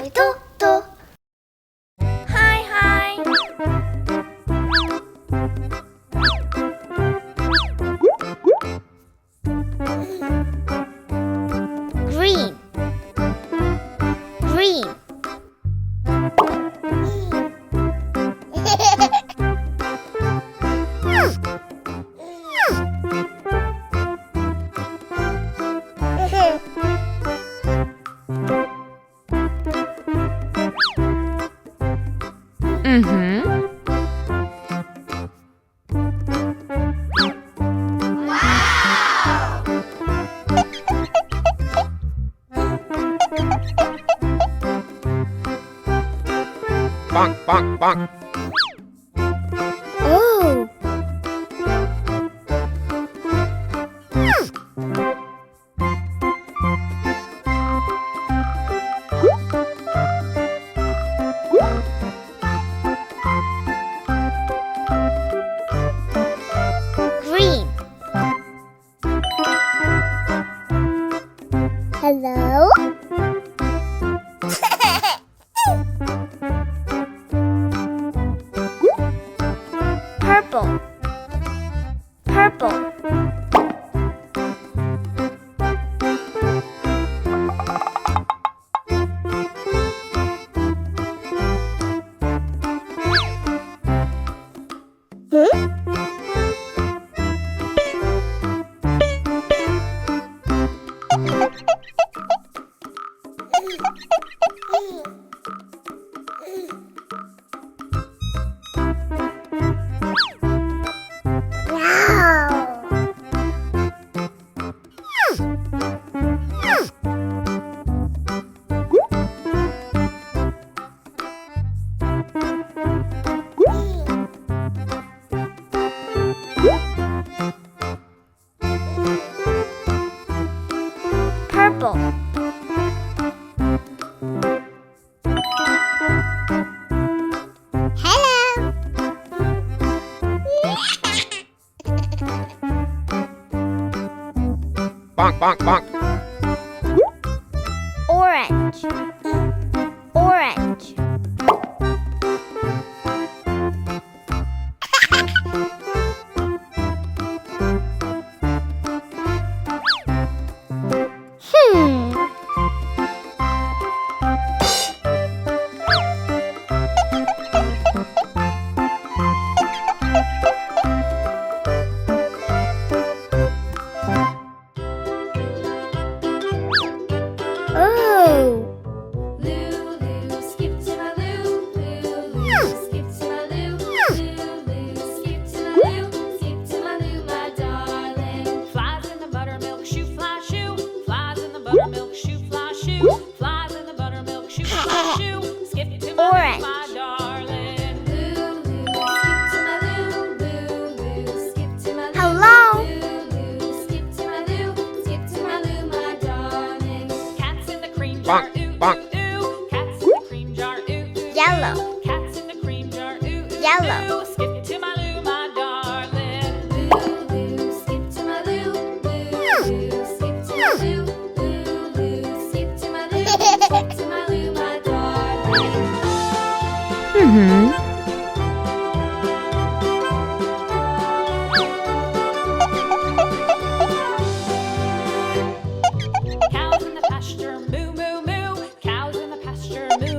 토이토토. Hi, hi. Green, green. Bonk, bonk, bonk. Oh. Green. Hello? Purple, purple. Purple. Hello. Bonk, bonk, bonk. Orange, orange. Oh. Lulu, skip to my Lou, Lulu, skip to my Lou, Lulu, skip to my Lou, skip to my Lou, my darling. Flies in the buttermilk shoe, fly shoe. Flies in the buttermilk shoe, fly shoe. Flies in the buttermilk shoe, fly shoe. Skip to my Orange. Lou, my darling. Lulu, skip to my Lou, Lulu, skip to my Lou. Hello. Lulu, skip to my Lou, skip to my Lou, my darling. Cats in the cream jar, Bonk, ooh, bonk. ooh, ooh. Cats in the cream jar, ooh, ooh, Yellow. Cats in the cream jar, ooh, ooh, Yellow. ooh. Skip to my Lou, my darling. Lulu, skip to my Lou, Lulu, skip to my Lou, Lulu, skip to my Lou, skip to my Lou, my darling. Cows in the pasture, moo, moo, moo. Cows in the pasture, moo,